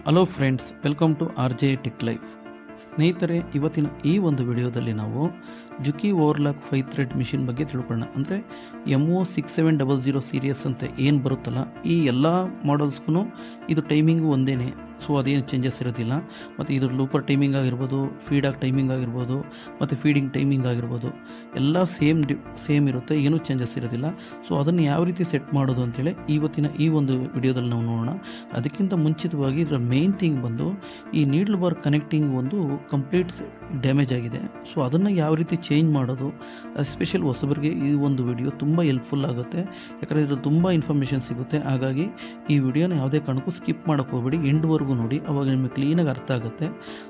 Hello friends, welcome to RJ tech life. ಸ್ನೇಹಿತರೆ, ಇವತ್ತಿನ ಈ ಒಂದು ವಿಡಿಯೋದಲ್ಲಿ ನಾವು ಜುಕಿ ಓವರ್ಲಾಕ್ 5 ಥ್ರೆಡ್ ಮಿಷಿನ್ ಬಗ್ಗೆ ತಿಳ್ಕೊಳ್ಳೋಣ. ಅಂದರೆ MO6700 ಸೀರೀಸ್ ಅಂತ ಏನು ಬರುತ್ತಲ್ಲ, ಈ ಎಲ್ಲ ಮಾಡೆಲ್ಸ್ಗೂ ಇದು ಟೈಮಿಂಗು ಒಂದೇ. ಸೊ ಅದೇನು ಚೇಂಜಸ್ ಇರೋದಿಲ್ಲ. ಮತ್ತು ಇದು ಲೂಪರ್ ಟೈಮಿಂಗ್ ಆಗಿರ್ಬೋದು, ಫೀಡಾಗಿ ಟೈಮಿಂಗ್ ಆಗಿರ್ಬೋದು, ಮತ್ತು ಫೀಡಿಂಗ್ ಟೈಮಿಂಗ್ ಆಗಿರ್ಬೋದು, ಎಲ್ಲ ಸೇಮ್ ಇರುತ್ತೆ, ಏನೂ ಚೇಂಜಸ್ ಇರೋದಿಲ್ಲ. ಸೊ ಅದನ್ನು ಯಾವ ರೀತಿ ಸೆಟ್ ಮಾಡೋದು ಅಂತೇಳಿ ಇವತ್ತಿನ ಈ ಒಂದು ವಿಡಿಯೋದಲ್ಲಿ ನಾವು ನೋಡೋಣ. ಅದಕ್ಕಿಂತ ಮುಂಚಿತವಾಗಿ ಇದರ ಮೇನ್ ಥಿಂಗ್ ಬಂದು ಈ ನೀಡ್ಲ್ ಬಾರ್ ಕನೆಕ್ಟಿಂಗ್ ಒಂದು ಕಂಪ್ಲೀಟ್ ಡ್ಯಾಮೇಜ್ ಆಗಿದೆ. ಸೊ ಅದನ್ನು ಯಾವ ರೀತಿ ಚೇಂಜ್ ಮಾಡೋದು, ಎಸ್ಪೆಷಲ್ ಹೊಸಬರಿಗೆ ಈ ಒಂದು ವಿಡಿಯೋ ತುಂಬ ಹೆಲ್ಪ್ಫುಲ್ ಆಗುತ್ತೆ. ಯಾಕಂದರೆ ಇದರಲ್ಲಿ ತುಂಬ ಇನ್ಫಾರ್ಮೇಷನ್ ಸಿಗುತ್ತೆ. ಹಾಗಾಗಿ ಈ ವಿಡಿಯೋನ ಯಾವುದೇ ಕಾರಣಕ್ಕೂ ಸ್ಕಿಪ್ ಮಾಡೋಕ್ಕೆ ಹೋಗಬೇಡಿ, ಎಂಡ್ವರೆಗೂ ನೋಡಿ, ಅವಾಗ ನಿಮಗೆ ಕ್ಲೀನಾಗಿ ಅರ್ಥ ಆಗುತ್ತೆ.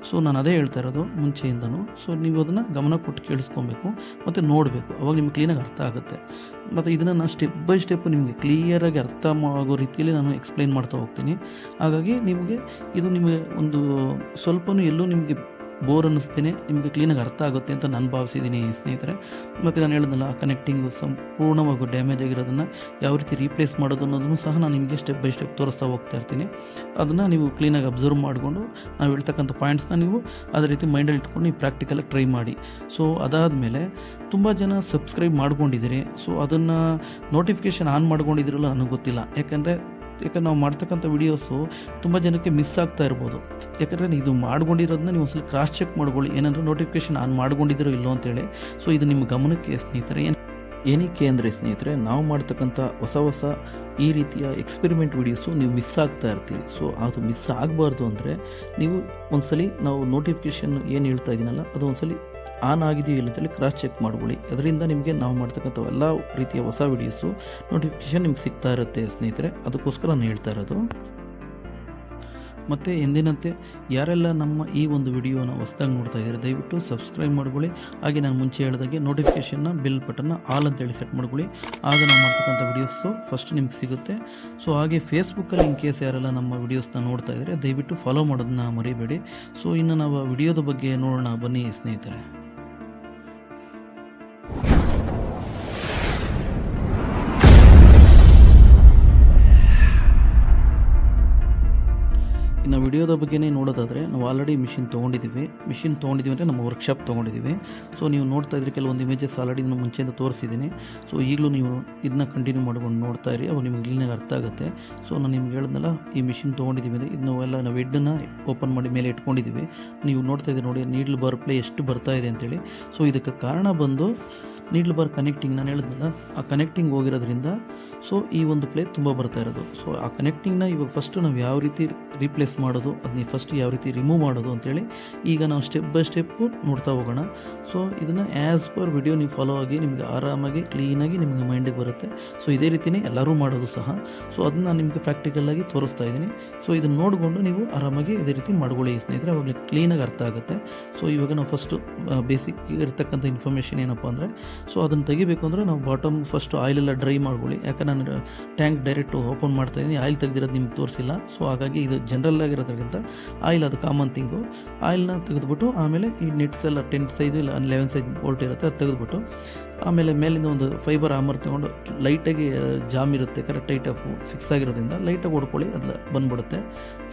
ಸೊ ನಾನು ಅದೇ ಹೇಳ್ತಾ ಇರೋದು ಮುಂಚೆಯಿಂದನೂ. ಸೊ ನೀವು ಅದನ್ನು ಗಮನ ಕೊಟ್ಟು ಕೇಳಿಸ್ಕೊಬೇಕು ಮತ್ತು ನೋಡಬೇಕು, ಅವಾಗ ನಿಮಗೆ ಕ್ಲೀನಾಗಿ ಅರ್ಥ ಆಗುತ್ತೆ. ಮತ್ತು ಇದನ್ನು ನಾನು ಸ್ಟೆಪ್ ಬೈ ಸ್ಟೆಪ್ ನಿಮಗೆ ಕ್ಲಿಯರಾಗಿ ಅರ್ಥ ಆಗೋ ರೀತಿಯಲ್ಲಿ ನಾನು ಎಕ್ಸ್ಪ್ಲೈನ್ ಮಾಡ್ತಾ ಹೋಗ್ತೀನಿ. ಹಾಗಾಗಿ ನಿಮಗೆ ಒಂದು ಸ್ವಲ್ಪನೂ ಎಲ್ಲೂ ನಿಮಗೆ ಬೋರ್ ಅನ್ನಿಸ್ತೇನೆ, ನಿಮಗೆ ಕ್ಲೀನಾಗಿ ಅರ್ಥ ಆಗುತ್ತೆ ಅಂತ ನಾನು ಭಾವಿಸಿದ್ದೀನಿ ಸ್ನೇಹಿತರೆ. ಮತ್ತು ನಾನು ಹೇಳಿದ್ನಲ್ಲ, ಆ ಕನೆಕ್ಟಿಂಗು ಸಂಪೂರ್ಣವಾಗಿ ಡ್ಯಾಮೇಜ್ ಆಗಿರೋದನ್ನು ಯಾವ ರೀತಿ ರೀಪ್ಲೇಸ್ ಮಾಡೋದು ಅನ್ನೋದನ್ನು ಸಹ ನಾನು ನಿಮಗೆ ಸ್ಟೆಪ್ ಬೈ ಸ್ಟೆಪ್ ತೋರಿಸ್ತಾ ಹೋಗ್ತಾ ಇರ್ತೀನಿ. ಅದನ್ನು ನೀವು ಕ್ಲೀನಾಗಿ ಅಬ್ಸರ್ವ್ ಮಾಡಿಕೊಂಡು ನಾವು ಹೇಳ್ತಕ್ಕಂಥ ಪಾಯಿಂಟ್ಸ್ನ ನೀವು ಅದೇ ರೀತಿ ಮೈಂಡಲ್ಲಿ ಇಟ್ಕೊಂಡು ನೀವು ಪ್ರಾಕ್ಟಿಕಲಾಗಿ ಟ್ರೈ ಮಾಡಿ. ಸೊ ಅದಾದಮೇಲೆ ತುಂಬ ಜನ ಸಬ್ಸ್ಕ್ರೈಬ್ ಮಾಡ್ಕೊಂಡಿದ್ದೀರಿ. ಸೊ ಅದನ್ನು ನೋಟಿಫಿಕೇಷನ್ ಆನ್ ಮಾಡ್ಕೊಂಡಿದ್ದೀರಲ್ಲ, ನನಗೆ ಗೊತ್ತಿಲ್ಲ. ಯಾಕಂದರೆ ನಾವು ಮಾಡ್ತಕ್ಕಂಥ ವೀಡಿಯೋಸು ತುಂಬ ಜನಕ್ಕೆ ಮಿಸ್ ಆಗ್ತಾ ಇರ್ಬೋದು. ಯಾಕಂದರೆ ಇದು ಮಾಡ್ಕೊಂಡಿರೋದನ್ನ ನೀವು ಒಂದ್ಸಲ ಕ್ರಾಸ್ ಚೆಕ್ ಮಾಡ್ಕೊಳ್ಳಿ, ಏನಂದರೆ ನೋಟಿಫಿಕೇಷನ್ ಆನ್ ಮಾಡ್ಕೊಂಡಿದ್ದೀರೋ ಇಲ್ಲೋ ಅಂತೇಳಿ. ಸೊ ಇದು ನಿಮ್ಮ ಗಮನಕ್ಕೆ ಸ್ನೇಹಿತರೆ. ಏನಕ್ಕೆ ಅಂದರೆ ಸ್ನೇಹಿತರೆ, ನಾವು ಮಾಡ್ತಕ್ಕಂಥ ಹೊಸ ಈ ರೀತಿಯ ಎಕ್ಸ್ಪೆರಿಮೆಂಟ್ ವೀಡಿಯೋಸು ನೀವು ಮಿಸ್ ಆಗ್ತಾ ಇರ್ತೀವಿ. ಸೊ ಅದು ಮಿಸ್ ಆಗಬಾರ್ದು ಅಂದರೆ ನೀವು ಒಂದ್ಸಲಿ ನಾವು ನೋಟಿಫಿಕೇಷನ್ ಏನು ಹೇಳ್ತಾ ಇದ್ದೀನಲ್ಲ, ಅದು ಒಂದ್ಸಲಿ ಆನ್ ಆಗಿದೆಯೋ ಇಲ್ಲ ಅಂತೇಳಿ ಕ್ರಾಸ್ ಚೆಕ್ ಮಾಡ್ಕೊಳ್ಳಿ. ಅದರಿಂದ ನಿಮಗೆ ನಾವು ಮಾಡ್ತಕ್ಕಂಥ ಎಲ್ಲ ರೀತಿಯ ಹೊಸ ವೀಡಿಯೋಸು ನೋಟಿಫಿಕೇಷನ್ ನಿಮ್ಗೆ ಸಿಗ್ತಾ ಇರುತ್ತೆ ಸ್ನೇಹಿತರೆ. ಅದಕ್ಕೋಸ್ಕರ ನಾನು ಹೇಳ್ತಾ ಇರೋದು. ಮತ್ತು ಎಂದಿನಂತೆ ಯಾರೆಲ್ಲ ನಮ್ಮ ಈ ಒಂದು ವಿಡಿಯೋನ ಹೊಸದಾಗಿ ನೋಡ್ತಾ ಇದ್ದಾರೆ, ದಯವಿಟ್ಟು ಸಬ್ಸ್ಕ್ರೈಬ್ ಮಾಡ್ಕೊಳ್ಳಿ. ಹಾಗೆ ನಾನು ಮುಂಚೆ ಹೇಳಿದಾಗೆ ನೋಟಿಫಿಕೇಷನ್ನ ಬೆಲ್ ಬಟನ್ನ ಆಲ್ ಅಂತೇಳಿ ಸೆಟ್ ಮಾಡ್ಕೊಳ್ಳಿ. ಆಗ ನಾವು ಮಾಡ್ತಕ್ಕಂಥ ವೀಡಿಯೋಸು ಫಸ್ಟ್ ನಿಮ್ಗೆ ಸಿಗುತ್ತೆ. ಸೊ ಹಾಗೆ ಫೇಸ್ಬುಕ್ಕಲ್ಲಿ ಇನ್ ಕೇಸ್ ಯಾರೆಲ್ಲ ನಮ್ಮ ವೀಡಿಯೋಸ್ನ ನೋಡ್ತಾ ಇದ್ದಾರೆ, ದಯವಿಟ್ಟು ಫಾಲೋ ಮಾಡೋದನ್ನ ಮರಿಬೇಡಿ. ಸೊ ಇನ್ನು ನಾವು ವಿಡಿಯೋದ ಬಗ್ಗೆ ನೋಡೋಣ ಬನ್ನಿ ಸ್ನೇಹಿತರೆ. ಇನ್ನು ವಿಡಿಯೋದ ಬಗ್ಗೆನೇ ನೋಡೋದಾದರೆ, ನಾವು ಆಲ್ರೆಡಿ ಮಿಷಿನ್ ತೊಗೊಂಡಿದ್ದೀವಿ ಅಂದರೆ ನಮ್ಮ ವರ್ಕ್ಶಾಪ್ ತೊಗೊಂಡಿದ್ದೀವಿ. ಸೊ ನೀವು ನೋಡ್ತಾ ಇದ್ರೆ ಕೆಲವೊಂದು ಇಮೇಜಸ್ ಆಲ್ರೆಡಿ ನಾನು ಮುಂಚೆಯಿಂದ ತೋರಿಸಿದ್ದೀನಿ. ಸೊ ಈಗಲೂ ನೀವು ಇದನ್ನ ಕಂಟಿನ್ಯೂ ಮಾಡ್ಕೊಂಡು ನೋಡ್ತಾ ಇರಿ, ಅವಾಗ ನಿಮಗೆ ಕ್ಲೀನಾಗಿ ಅರ್ಥ ಆಗುತ್ತೆ. ಸೊ ನಾನು ನಿಮ್ಗೆ ಹೇಳಿದ್ನಲ್ಲ, ಈ ಮಿಷಿನ್ ತೊಗೊಂಡಿದ್ದೀವಿ ಅಂದರೆ ಇದನ್ನೆಲ್ಲ ನಾವು ಹೆಡ್ಡನ್ನು ಓಪನ್ ಮಾಡಿ ಮೇಲೆ ಇಟ್ಕೊಂಡಿದ್ದೀವಿ. ನೀವು ನೋಡ್ತಾ ಇದ್ದೀರಿ ನೋಡಿ, ನೀಡ್ಲ್ ಬಾರ್ ಪ್ಲೇ ಎಷ್ಟು ಬರ್ತಾ ಇದೆ ಅಂತೇಳಿ. ಸೊ ಇದಕ್ಕೆ ಕಾರಣ ಬಂದು ನೀಡ್ಲ್ ಬಾರ್ ಕನೆಕ್ಟಿಂಗ್. ನಾನು ಹೇಳಿದ್ನಲ್ಲ, ಆ ಕನೆಕ್ಟಿಂಗ್ ಹೋಗಿರೋದ್ರಿಂದ ಸೊ ಈ ಒಂದು ಪ್ಲೇ ತುಂಬ ಬರ್ತಾ ಇರೋದು. ಸೊ ಆ ಕನೆಕ್ಟಿಂಗ್ನ ಇವಾಗ ಫಸ್ಟು ನಾವು ಯಾವ ರೀತಿ ರೀಪ್ಲೇಸ್ ಮಾಡೋದು, ಅದನ್ನ ಫಸ್ಟ್ ಯಾವ ರೀತಿ ರಿಮೂವ್ ಮಾಡೋದು ಅಂತೇಳಿ ಈಗ ನಾವು ಸ್ಟೆಪ್ ಬೈ ಸ್ಟೆಪ್ಪು ನೋಡ್ತಾ ಹೋಗೋಣ. ಸೊ ಇದನ್ನು ಆ್ಯಸ್ ಪರ್ ವಿಡಿಯೋ ನೀವು ಫಾಲೋ ಆಗಿ ನಿಮಗೆ ಆರಾಮಾಗಿ ಕ್ಲೀನಾಗಿ ನಿಮಗೆ ಮೈಂಡಿಗೆ ಬರುತ್ತೆ. ಸೊ ಇದೇ ರೀತಿಯೇ ಎಲ್ಲರೂ ಮಾಡೋದು ಸಹ. ಸೊ ಅದನ್ನು ನಾನು ನಿಮಗೆ ಪ್ರಾಕ್ಟಿಕಲಾಗಿ ತೋರಿಸ್ತಾ ಇದ್ದೀನಿ. ಸೊ ಇದನ್ನು ನೋಡಿಕೊಂಡು ನೀವು ಆರಾಮಾಗಿ ಇದೇ ರೀತಿ ಮಾಡ್ಕೊಳ್ಳಿ ಸ್ನೇಹಿತರೆ, ಅವಾಗ ಕ್ಲೀನಾಗಿ ಅರ್ಥ ಆಗುತ್ತೆ. ಸೊ ಇವಾಗ ನಾವು ಫಸ್ಟು ಬೇಸಿಕ್ ಇರ್ತಕ್ಕಂಥ ಇನ್ಫಾರ್ಮೇಷನ್ ಏನಪ್ಪ ಅಂದರೆ, ಸೊ ಅದನ್ನು ತೆಗಿಬೇಕು ಅಂದರೆ ನಾವು ಬಾಟಮ್ ಫಸ್ಟ್ ಆಯಿಲೆಲ್ಲ ಡ್ರೈ ಮಾಡ್ಕೊಳ್ಳಿ. ಯಾಕಂದ್ರೆ ನಾನು ಟ್ಯಾಂಕ್ ಡೈರೆಕ್ಟು ಓಪನ್ ಮಾಡ್ತಾಯಿದ್ದೀನಿ, ಆಯಿಲ್ ತೆಗೆದಿರೋದು ನಿಮ್ಗೆ ತೋರಿಸಿಲ್ಲ. ಸೊ ಹಾಗಾಗಿ ಇದು ಜನರಲ್ ಆಗಿರೋದ್ರಿಂದ ಆಯಿಲ್ ಅದು ಕಾಮನ್ ಥಿಂಗು. ಆಯಿಲ್ನ ತೆಗೆದುಬಿಟ್ಟು ಆಮೇಲೆ ಈ ನೆಟ್ಸ್ ಎಲ್ಲ 10 ಸೈಜು ಇಲ್ಲ 11 ಸೈಜ್ ಬೋಲ್ಟ್ ಇರುತ್ತೆ, ಅದು ತೆಗೆದುಬಿಟ್ಟು ಆಮೇಲೆ ಮೇಲಿಂದ ಒಂದು ಫೈಬರ್ ಆಮರ್ ತೊಗೊಂಡು ಲೈಟಾಗಿ ಜಾಮ್ ಇರುತ್ತೆ, ಕರೆಕ್ಟ್ ಟೈಟಾಗಿ ಫಿಕ್ಸ್ ಆಗಿರೋದ್ರಿಂದ ಲೈಟಾಗಿ ಹೊಡ್ಕೊಳ್ಳಿ, ಅದು ಬಂದ್ಬಿಡುತ್ತೆ.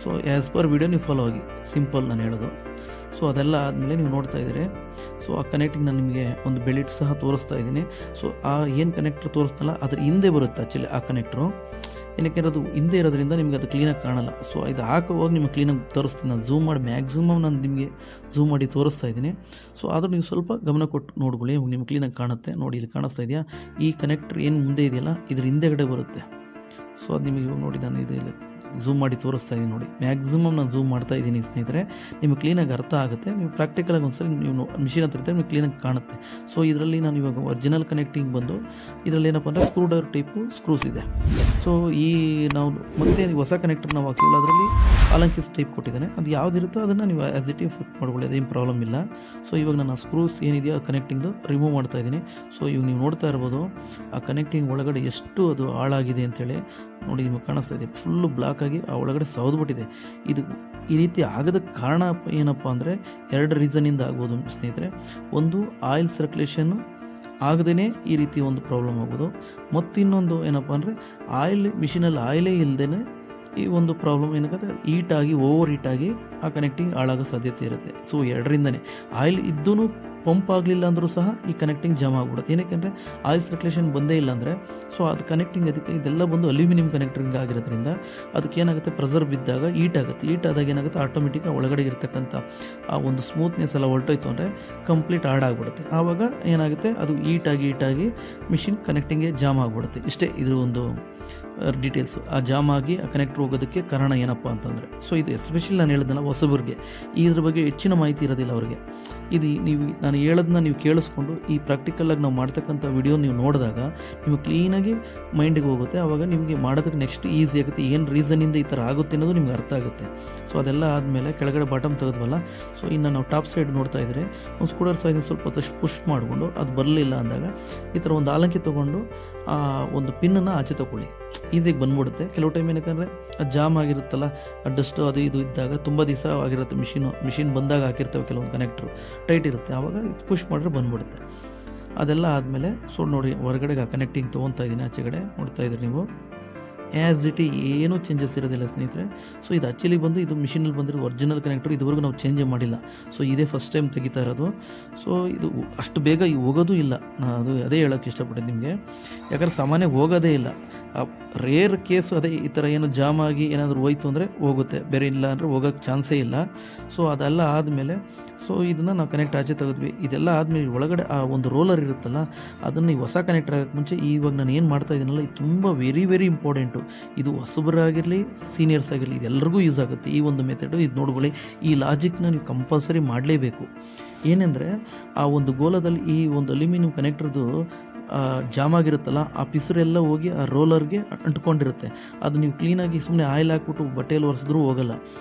ಸೊ ಆ್ಯಸ್ ಪರ್ ವಿಡಿಯೋ ನೀವು ಫಾಲೋ ಆಗಿ, ಸಿಂಪಲ್ ನಾನು ಹೇಳೋದು. ಸೊ ಅದೆಲ್ಲ ಆದಮೇಲೆ ನೀವು ನೋಡ್ತಾ ಇದ್ದೀರಿ. ಸೊ ಆ ಕನೆಕ್ಟಿಂಗ್ ನಾನು ನಿಮಗೆ ಒಂದು ಬೆಲಿಟ್ ಸಹ ತೋರಿಸ್ತಾ ಇದ್ದೀನಿ. ಸೊ ಆ ಏನು ಕನೆಕ್ಟ್ರ್ ತೋರಿಸ್ತಲ್ಲ, ಅದ್ರ ಹಿಂದೆ ಬರುತ್ತೆ ಆ್ಯಕ್ಚುಲಿ ಆ ಕನೆಕ್ಟ್ರು. ಏನಕ್ಕೆ ಅದು ಹಿಂದೆ ಇರೋದ್ರಿಂದ ನಿಮಗೆ ಅದು ಕ್ಲೀನಾಗಿ ಕಾಣಲ್ಲ. ಸೊ ಇದು ಹಾಕೋವಾಗ ನಿಮಗೆ ಕ್ಲೀನಾಗಿ ತೋರಿಸ್ತೀನಿ. ನಾನು ಝೂಮ್ ಮಾಡಿ ಮ್ಯಾಕ್ಸಿಮಮ್ ನಾನು ನಿಮಗೆ ಝೂಮ್ ಮಾಡಿ ತೋರಿಸ್ತಾ ಇದ್ದೀನಿ. ಸೊ ಆದರೂ ನೀವು ಸ್ವಲ್ಪ ಗಮನ ಕೊಟ್ಟು ನೋಡ್ಕೊಳ್ಳಿ, ನಿಮ್ಗೆ ಕ್ಲೀನಾಗಿ ಕಾಣುತ್ತೆ. ನೋಡಿ, ಇಲ್ಲಿ ಕಾಣಿಸ್ತಾ ಇದೆಯಾ, ಈ ಕನೆಕ್ಟ್ರ್ ಏನು ಮುಂದೆ ಇದೆಯಲ್ಲ, ಇದ್ರ ಹಿಂದೆಗಡೆ ಬರುತ್ತೆ. ಸೊ ಅದು ನಿಮಗೆ ನೋಡಿ, ನಾನು ಇದು ಝೂಮ್ ಮಾಡಿ ತೋರಿಸ್ತಾ ಇದ್ದೀನಿ ನೋಡಿ. ಮ್ಯಾಕ್ಸಿಮಮ್ ನಾನು ಝೂಮ್ ಮಾಡ್ತಾ ಇದ್ದೀನಿ ಸ್ನೇಹಿತರೆ, ನಿಮಗೆ ಕ್ಲೀನಾಗಿ ಅರ್ಥ ಆಗುತ್ತೆ. ನೀವು ಪ್ರಾಕ್ಟಿಕಲಾಗಿ ಒಂದ್ಸಲಿ ನೀವು ಮಿಷಿನ್ ಹತ್ರ ಇರ್ತಾರೆ, ನಿಮಗೆ ಕ್ಲೀನಾಗಿ ಕಾಣುತ್ತೆ. ಸೊ ಇದರಲ್ಲಿ ನಾನು ಇವಾಗ ಒರಿಜಿನಲ್ ಕನೆಕ್ಟಿಂಗ್ ಬಂದು ಇದರಲ್ಲಿ ಏನಪ್ಪ ಅಂದರೆ ಸ್ಕ್ರೂ ಡ್ರೈವರ್ ಟೈಪು ಸ್ಕ್ರೂಸ್ ಇದೆ. ಸೊ ಈ ನಾವು ಮತ್ತೆ ಹೊಸ ಕನೆಕ್ಟರ್ ನಾವು ಹಾಕಿಲ್ಲ, ಅದರಲ್ಲಿ ಆಲಂಚಿಸ್ ಟೈಪ್ ಕೊಟ್ಟಿದ್ದಾನೆ. ಅದು ಯಾವುದಿರುತ್ತೋ ಅದನ್ನು ನೀವು ಆ್ಯಸ್ ಇಟ್ ಈಸ್ ಫಿಟ್ ಮಾಡ್ಕೊಳ್ಳಿ, ಅದೇನು ಪ್ರಾಬ್ಲಮ್ ಇಲ್ಲ. ಸೊ ಇವಾಗ ನಾನು ಆ ಸ್ಕ್ರೂಸ್ ಏನಿದೆಯೋ ಆ ಕನೆಕ್ಟಿಂಗ್ದು ರಿಮೂವ್ ಮಾಡ್ತಾ ಇದ್ದೀನಿ. ಸೊ ಇವಾಗ ನೀವು ನೋಡ್ತಾ ಇರ್ಬೋದು ಆ ಕನೆಕ್ಟಿಂಗ್ ಒಳಗಡೆ ಎಷ್ಟು ಅದು ಹಾಳಾಗಿದೆ ಅಂತೇಳಿ. ನೋಡಿ, ನಿಮಗೆ ಕಾಣಿಸ್ತಾ ಇದೆ, ಫುಲ್ಲು ಬ್ಲಾಕ್ ಆಗಿ ಆ ಒಳಗಡೆ ಸೌದ್ಬಿಟ್ಟಿದೆ. ಇದು ಈ ರೀತಿ ಆಗೋದಕ್ಕೆ ಕಾರಣ ಏನಪ್ಪ ಅಂದರೆ 2 ರೀಸನಿಂದ ಆಗ್ಬೋದು ಸ್ನೇಹಿತರೆ. ಒಂದು, ಆಯಿಲ್ ಸರ್ಕ್ಯುಲೇಷನ್ನು ಆಗದೇ ಈ ರೀತಿ ಒಂದು ಪ್ರಾಬ್ಲಮ್ ಆಗೋದು. ಮತ್ತು ಇನ್ನೊಂದು ಏನಪ್ಪ ಅಂದರೆ ಮಿಷಿನಲ್ಲಿ ಆಯಿಲೇ ಇಲ್ಲದೇ ಈ ಒಂದು ಪ್ರಾಬ್ಲಮ್ ಏನಾಗುತ್ತೆ, ಹೀಟಾಗಿ ಓವರ್ ಹೀಟಾಗಿ ಆ ಕನೆಕ್ಟಿಂಗ್ ಹಾಳಾಗೋ ಸಾಧ್ಯತೆ ಇರುತ್ತೆ. ಸೊ ಎರಡರಿಂದನೇ ಆಯಿಲ್ ಇದ್ದೂ ಪಂಪ್ ಆಗಲಿಲ್ಲ ಅಂದರೂ ಸಹ ಈ ಕನೆಕ್ಟಿಂಗ್ ಜಾಮ್ ಆಗಿಬಿಡುತ್ತೆ. ಏನಕ್ಕೆ ಆಯಿಲ್ ಸರ್ಕ್ಯುಲೇಷನ್ ಬಂದೇ ಇಲ್ಲ ಅಂದರೆ ಸೊ ಅದು ಕನೆಕ್ಟಿಂಗ್ ಅದಕ್ಕೆ ಇದೆಲ್ಲ ಬಂದು ಅಲ್ಯೂಮಿನಿಯಂ ಕನೆಕ್ಟಿಂಗ್ ಆಗಿರೋದ್ರಿಂದ ಅದಕ್ಕೆ ಏನಾಗುತ್ತೆ, ಪ್ರೆಷರ್ ಬಿದ್ದಾಗ ಹೀಟ್ ಆಗುತ್ತೆ. ಹೀಟ್ ಆದಾಗ ಏನಾಗುತ್ತೆ, ಆಟೋಮೆಟಿಕ್ಕಾಗಿ ಒಳಗಡೆ ಇರ್ತಕ್ಕಂಥ ಆ ಒಂದು ಸ್ಮೂತ್ನೆಸ್ ಎಲ್ಲ ಹೊರಟೋಯ್ತು ಅಂದರೆ ಕಂಪ್ಲೀಟ್ ಹಾಳಾಗ್ಬಿಡುತ್ತೆ. ಆವಾಗ ಏನಾಗುತ್ತೆ, ಅದು ಹೀಟಾಗಿ ಮಿಷಿನ್ ಕನೆಕ್ಟಿಂಗ್ಗೆ ಜಾಮ್ ಆಗಿಬಿಡುತ್ತೆ. ಇಷ್ಟೇ ಇದ್ರ ಒಂದು ಡೀಟೇಲ್ಸು. ಆ ಜಾಮ್ ಆಗಿ ಆ ಕನೆಕ್ಟ್ರ್ ಹೋಗೋದಕ್ಕೆ ಕಾರಣ ಏನಪ್ಪ ಅಂತಂದರೆ, ಸೊ ಇದು ಎಸ್ಪೆಷಲಿ ನಾನು ಹೇಳಿದ್ನಲ್ಲ ಹೊಸಬರಿಗೆ ಇದ್ರ ಬಗ್ಗೆ ಹೆಚ್ಚಿನ ಮಾಹಿತಿ ಇರೋದಿಲ್ಲ ಅವರಿಗೆ. ಇದು ನಾನು ಹೇಳೋದನ್ನ ನೀವು ಕೇಳಿಸ್ಕೊಂಡು ಈ ಪ್ರಾಕ್ಟಿಕಲಾಗಿ ನಾವು ಮಾಡ್ತಕ್ಕಂಥ ವಿಡಿಯೋ ನೀವು ನೋಡಿದಾಗ ನಿಮಗೆ ಕ್ಲೀನಾಗಿ ಮೈಂಡಿಗೆ ಹೋಗುತ್ತೆ. ಆವಾಗ ನಿಮಗೆ ಮಾಡೋದಕ್ಕೆ ನೆಕ್ಸ್ಟ್ ಈಸಿ ಆಗುತ್ತೆ. ಏನು ರೀಸನಿಂದ ಈ ಥರ ಆಗುತ್ತೆ ಅನ್ನೋದು ನಿಮ್ಗೆ ಅರ್ಥ ಆಗುತ್ತೆ. ಸೊ ಅದೆಲ್ಲ ಆದಮೇಲೆ ಕೆಳಗಡೆ ಬಾಟಮ್ ತೆಗೆದ್ವಲ್ಲ, ಸೊ ಇನ್ನು ನಾವು ಟಾಪ್ ಸೈಡ್ ನೋಡ್ತಾ ಇದ್ದರೆ ಒಂದು ಸ್ಕೂಟರ್ ಸೈಡ್ ಸ್ವಲ್ಪ ಹೊತ್ತಷ್ಟು ಪುಷ್ ಮಾಡಿಕೊಂಡು ಅದು ಬರಲಿಲ್ಲ ಅಂದಾಗ ಈ ಥರ ಒಂದು ಆಲಂಕಿ ತೊಗೊಂಡು ಆ ಒಂದು ಪಿನ್ನನ್ನು ಆಚೆ ತೊಗೊಳ್ಳಿ, ಈಸಿಯಾಗಿ ಬಂದ್ಬಿಡುತ್ತೆ. ಕೆಲವು ಟೈಮ್ ಏನಕ್ಕಂದರೆ ಅದು ಜಾಮ್ ಆಗಿರುತ್ತಲ್ಲ, ಡಸ್ಟು ಅದು ಇದು ಇದ್ದಾಗ ತುಂಬ ದಿವಸ ಆಗಿರುತ್ತೆ, ಮಿಷಿನ್ ಬಂದಾಗ ಹಾಕಿರ್ತವೆ ಕೆಲವೊಂದು ಕನೆಕ್ಟ್ರು ಟೈಟ್ ಇರುತ್ತೆ, ಆವಾಗ ಇದು ಪುಷ್ ಮಾಡಿದ್ರೆ ಬಂದ್ಬಿಡುತ್ತೆ. ಅದೆಲ್ಲ ಆದಮೇಲೆ ಸೊ ನೋಡಿ ಹೊರಗಡೆಗೆ ಆ ಕನೆಕ್ಟಿಂಗ್ ತೊಗೊತಾ ಇದ್ದೀನಿ, ಆಚೆಗಡೆ ನೋಡ್ತಾ ಇದ್ದೀರಿ ನೀವು. ಆ್ಯಸ್ ಇಟ್ ಏನೂ ಚೇಂಜಸ್ ಇರೋದಿಲ್ಲ ಸ್ನೇಹಿತರೆ. ಸೊ ಇದು ಆ್ಯಕ್ಚುಲಿ ಬಂದು ಇದು ಮಿಷಿನಲ್ಲಿ ಬಂದಿರೋ ಒರಿಜಿನಲ್ ಕನೆಕ್ಟರ್, ಇದುವರೆಗೂ ನಾವು ಚೇಂಜೇ ಮಾಡಿಲ್ಲ. ಸೊ ಇದೇ ಫಸ್ಟ್ ಟೈಮ್ ತೆಗಿತಾ ಇರೋದು. ಸೊ ಇದು ಅಷ್ಟು ಬೇಗ ಹೋಗೋದು ಇಲ್ಲ, ನಾನು ಅದೇ ಹೇಳೋಕ್ಕೆ ಇಷ್ಟಪಟ್ಟಿದ್ದು ನಿಮಗೆ. ಯಾಕಂದರೆ ಸಾಮಾನ್ಯ ಹೋಗೋದೇ ಇಲ್ಲ. ರೇರ್ ಕೇಸ್ ಅದೇ ಈ ಥರ ಏನು ಜಾಮ್ ಆಗಿ ಏನಾದರೂ ಹೋಯ್ತು ಅಂದರೆ ಹೋಗುತ್ತೆ, ಬೇರೆ ಇಲ್ಲ ಅಂದರೆ ಹೋಗೋಕ್ಕೆ ಚಾನ್ಸೇ ಇಲ್ಲ. ಸೊ ಅದೆಲ್ಲ ಆದಮೇಲೆ ಸೊ ಇದನ್ನು ನಾವು ಕನೆಕ್ಟ್ ಆಚೆ ತೆಗೆದ್ವಿ. ಇದೆಲ್ಲ ಆದಮೇಲೆ ಒಳಗಡೆ ಆ ಒಂದು ರೋಲರ್ ಇರುತ್ತಲ್ಲ, ಅದನ್ನು ಈ ಹೊಸ ಕನೆಕ್ಟರ್ ಆಗೋಕ್ಕೆ ಮುಂಚೆ ಇವಾಗ ನಾನು ಏನು ಮಾಡ್ತಾ ಇದ್ದೀನಲ್ಲ, ಇದು ತುಂಬ ವೆರಿ ಇಂಪಾರ್ಟೆಂಟು. ಇದು ಹೊಸಬರಾಗಿರಲಿ ಸೀನಿಯರ್ಸ್ ಆಗಿರಲಿ ಇದೆಲ್ಲರಿಗೂ ಯೂಸ್ ಆಗುತ್ತೆ ಈ ಒಂದು ಮೆಥಡು. ಇದು ನೋಡ್ಕೊಳ್ಳಿ, ಈ ಲಾಜಿಕ್ನ ನೀವು ಕಂಪಲ್ಸರಿ ಮಾಡಲೇಬೇಕು. ಏನೆಂದರೆ ಆ ಒಂದು ಗೋಲದಲ್ಲಿ ಈ ಒಂದು ಅಲ್ಯೂಮಿನಿಯಂ ಕನೆಕ್ಟರ್ದು ಜಾಮ್ ಆಗಿರುತ್ತಲ್ಲ, ಆ ಪಿಸರೆಲ್ಲ ಹೋಗಿ ಆ ರೋಲರ್ಗೆ ಅಂಟ್ಕೊಂಡಿರುತ್ತೆ. ಅದು ನೀವು ಕ್ಲೀನಾಗಿ ಸುಮ್ಮನೆ ಆಯಿಲ್ ಹಾಕ್ಬಿಟ್ಟು ಬಟ್ಟೆಯಲ್ಲಿ ಒರೆಸಿದ್ರೂ ಹೋಗಲ್ಲ.